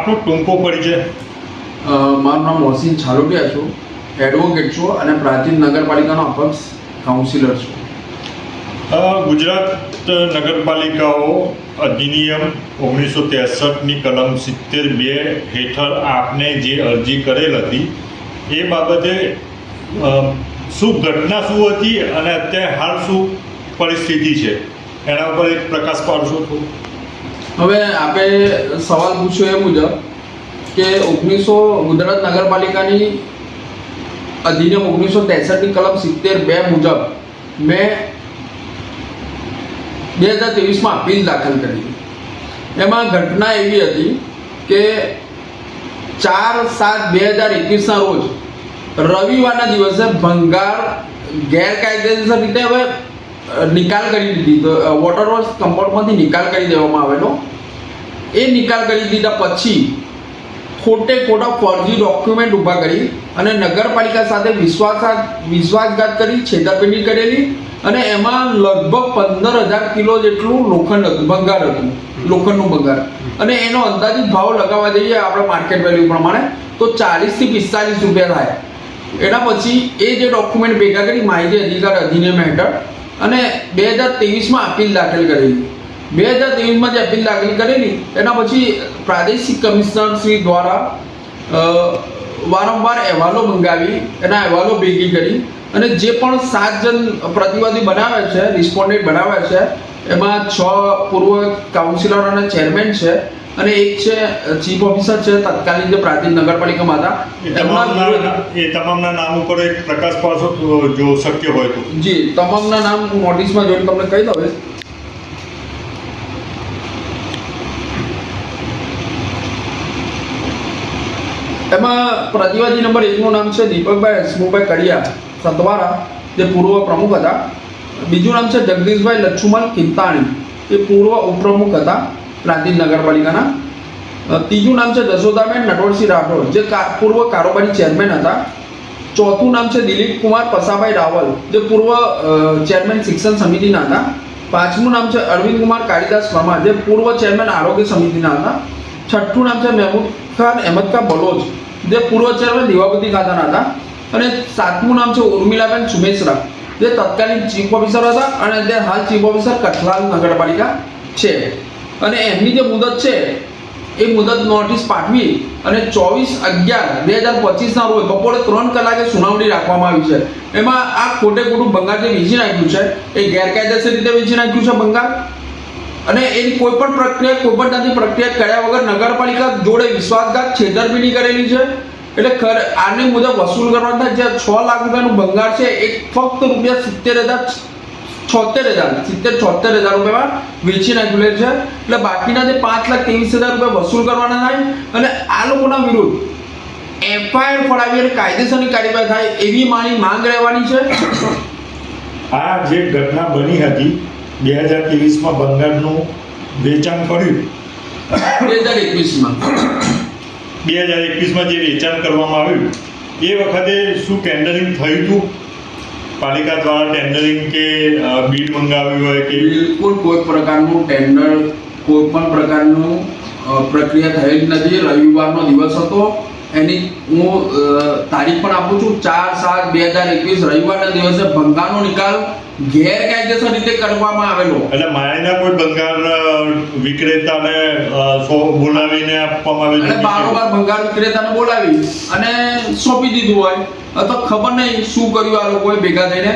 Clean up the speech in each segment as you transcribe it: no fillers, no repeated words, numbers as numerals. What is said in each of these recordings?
આપનો ટૂંકો પરિચય? મારું નામ મોહસિન છાલોટિયા છું, એડવોકેટ છું અને પ્રાચીન નગરપાલિકાનો અપક્ષ કાઉન્સિલર છું. ગુજરાત નગરપાલિકાઓ અધિનિયમ 1963ની કલમ 72 હેઠળ આપને જે અરજી કરેલ હતી એ બાબતે શું ઘટના શું હતી અને અત્યારે હાલ શું પરિસ્થિતિ છે એના ઉપર એક પ્રકાશ પાડશો તો? હવે આપણે સવાલ પૂછ્યો એ મુજબ કે ગુજરાત નગરપાલિકાની અધિનિયમ 1963ની કલમ 72 મુજબ મેં 2023માં અપીલ દાખલ કરી. એમાં ઘટના એવી હતી કે 4/7/2021ના રોજ રવિવારના દિવસે ભંગાર ગેરકાયદેસર રીતે હવે નિકાલ કરી દીધી. વોટર વર્ક્સ કમ્પાઉન્ડમાંથી નિકાલ કરી દેવામાં આવેલો. એ નિકાલ કરી દીધા પછી ખોટા ફર્જી ડોક્યુમેન્ટ ઊભા કરી અને નગરપાલિકા સાથે વિશ્વાસઘાત કરી છેતરપિંડી કરેલી અને એમાં લગભગ 15,000 કિલો જેટલું લોખંડ હતું, ભંગાર હતું, લોખંડનું ભંગાર. અને એનો અંદાજિત ભાવ લગાવવા જઈએ આપણે માર્કેટ વેલ્યુ પ્રમાણે તો 40 થી 45 રૂપિયા થાય. એના પછી એ જે ડોક્યુમેન્ટ ભેગા કરી માહિતી અધિકાર અધિનિયમ હેઠળ અને 2023માં અપીલ દાખલ કરેલી. 2023માં જે અપીલ દાખલ કરેલી એના પછી પ્રાદેશિક કમિશનર શ્રી દ્વારા વારંવાર અહેવાલો મંગાવી એના અહેવાલો ભેગી કરી અને જે પણ 7 જણ પ્રતિવાદી બનાવે છે, રિસ્પોન્ડેન્ટ બનાવે છે, એમાં 6 પૂર્વ કાઉન્સિલર અને ચેરમેન છે અને એક છે ચીફ ઓફિસર છે તત્કાલીન જે પ્રાચીન નગરપાલિકામાં હતા. એ તમામના નામ ઉપર એક પ્રકાશ પાડશો જો શક્ય હોય તો? જી, તમામના નામ હું નોટિસમાં જોઈને તમને કહી દઉં. એમાં પ્રતિવાદી નંબર 1 નું નામ છે દીપકભાઈ હસમુખભાઈ કડિયા સતવારા, જે પૂર્વ પ્રમુખ હતા. બીજું નામ છે જગદીશભાઈ લચ્છુમલ કિંતાણી, એ પૂર્વ ઉપપ્રમુખ હતા પ્રાંતિજ નગરપાલિકાના. ત્રીજું નામ છે જશોદાબેન નટવરસિંહ રાઠોડ, જે પૂર્વ કારોબારી ચેરમેન હતા. ચોથું નામ છે દિલીપ કુમાર પસાભાઈ રાવલ, જે પૂર્વ ચેરમેન શિક્ષણ સમિતિના હતા. પાંચમું નામ છે અરવિંદ કુમાર કાળીદાસ પરમાર, જે પૂર્વ ચેરમેન આરોગ્ય સમિતિના હતા. છઠ્ઠું નામ છે મહેમૂદ ખાન અહેમદકા બલોચ, જે પૂર્વ ચેરમેન દીવાબત્તી ખાતાના હતા. અને સાતમું નામ છે ઉર્મિલાબેન સુમેશરા, જે તત્કાલીન ચીફ ઓફિસર હતા અને જે હાલ ચીફ ઓફિસર કઠલાલ નગરપાલિકા છે. અને એમની જે મુદત છે એ મુદત નોટિસ પાઠવી અને 24/11/2025ના રોજ બપોરે 3 કલાકે સુનાવણી રાખવામાં આવી છે. એમાં આ ખોટું ભંગાર જે વેચી નાખ્યું છે એ ગેરકાયદેસર રીતે વેચી નાખ્યું છે ભંગાર. અને એની કોઈ પણ પ્રક્રિયા કર્યા વગર નગરપાલિકા જોડે વિશ્વાસઘાત છેતરપિંડી કરેલી છે. એટલે આની મુજબ વસૂલ કરવા થાય જે 6 લાખ રૂપિયાનું ભંગાર છે એ ફક્ત ₹70,000 રૂપિયામાં વેચી નાખેલું છે. એટલે બાકીના જે 5,23,000 રૂપિયા વસૂલ કરવાના થાય અને આ લોકોના વિરુદ્ધ FIR ફળાવી અને કાયદેસરની કાર્યવાહી થાય એવી મારી માંગ રહેવાની છે. આ જે ઘટના બની હતી 2023માં ભંગારનું વેચાણ કર્યું 2021માં જે વેચાણ કરવામાં આવ્યું એ વખતે શું ટેન્ડરિંગ થયું હતું પાલિકા દ્વારા? ટેન્ડરિંગ કે બીડ મંગાવ્યું હોય કે? બિલકુલ કોઈ પ્રકારનું ટેન્ડર, કોઈ પણ પ્રકારનું પ્રક્રિયા થઈ જ નથી. રવિવારનો દિવસ હતો, એની હું તારીખ પણ આપું છું 4/7/2021 રવિવારના દિવસે ભંગારનો નિકાલ ગેરકાયદેસર રીતે કરવામાં આવેલો. એટલે માયના કોઈ ભંગાર વિક્રેતાને બોલાવીને આપવામાં આવે છે? બારોબાર ભંગાર વિક્રેતાને બોલાવી અને સોંપી દીધું હોય તો ખબર નહીં શું કર્યું આ લોકોએ ભેગા થઈને.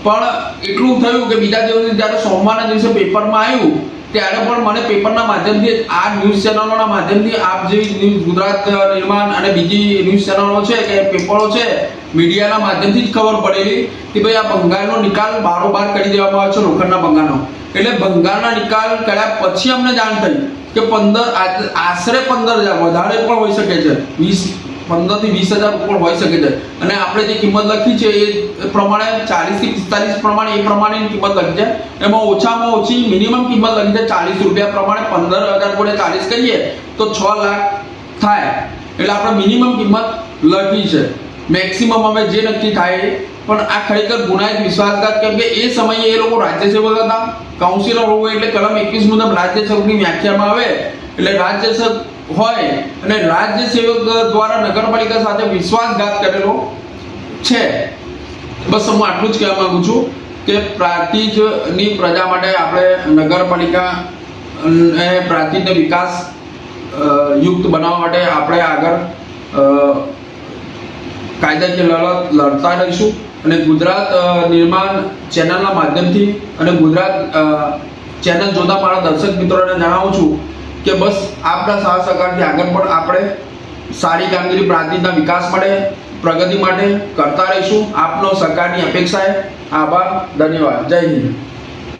પણ એટલું થયું કે બીજા દિવસે જ્યારે સોમવારના દિવસે પેપરમાં આવ્યું ત્યારે પણ મને પેપરના માધ્યમથી આ ન્યૂઝ ચેનલોના માધ્યમથી આપ જેવી ન્યૂઝ ગુજરાત નિર્માણ અને બીજી ન્યૂઝ ચેનલો છે કે પેપરો છે મીડિયાના માધ્યમથી જ ખબર પડેલી કે ભાઈ આ ભંગારનો નિકાલ બારોબાર કરી દેવામાં આવે છે લોખંડના ભંગારનો. એટલે ભંગારના નિકાલ કર્યા પછી અમને જાણ થઈ કે આશરે 15,000 વધારે પણ હોઈ શકે છે, 15,000 થી 20,000 ઉપર હોઈ શકે છે. અને આપણે જે કિંમત લખી છે એ પ્રમાણે 40 થી 45 પ્રમાણે એ પ્રમાણેની કિંમત લખી છે. એમાં ઓછામાં ઓછી મિનિમમ કિંમત લખી છે 40 રૂપિયા પ્રમાણે. 15,000 કરીએ તો 6 લાખ થાય. એટલે આપણે મિનિમમ કિંમત લખી છે. મેક્સિમમ હવે જે નક્કી થાય. પણ આ ખરેખર ગુનાહિત વિશ્વાસઘાત, કેમ કે એ સમયે એ લોકો રાજ્યસેવક હતા, કાઉન્સિલર હોય એટલે કલમ 21 મુજબ રાજ્યસેવકની વ્યાખ્યામાં આવે એટલે રાજ્યસેવક હોય અને રાજ્ય સેવક દ્વારા નગરપાલિકા સાથે વિશ્વાસઘાત કરેલો છે. બસ હું આટલું જ કહેવા માંગુ છું કે પ્રાંતિજની પ્રજા માટે આપણે નગરપાલિકા પ્રાંતિજને વિકાસ યુક્ત બનાવવા માટે આપણે આગળ કાયદાકીય લડત લડતા રહીશું. અને ગુજરાત નિર્માણ ચેનલના માધ્યમથી અને ગુજરાત ચેનલ જોતા મારા દર્શક મિત્રોને જણાવું છું કે બસ આપણા સાથ સહકારથી આગળ પણ આપણે સારી કામગીરી પ્રાંતિજના વિકાસ માટે પ્રગતિ માટે કરતા રહીશું. આપનો સરકારની અપેક્ષાએ આભાર, ધન્યવાદ, જય હિન્દ.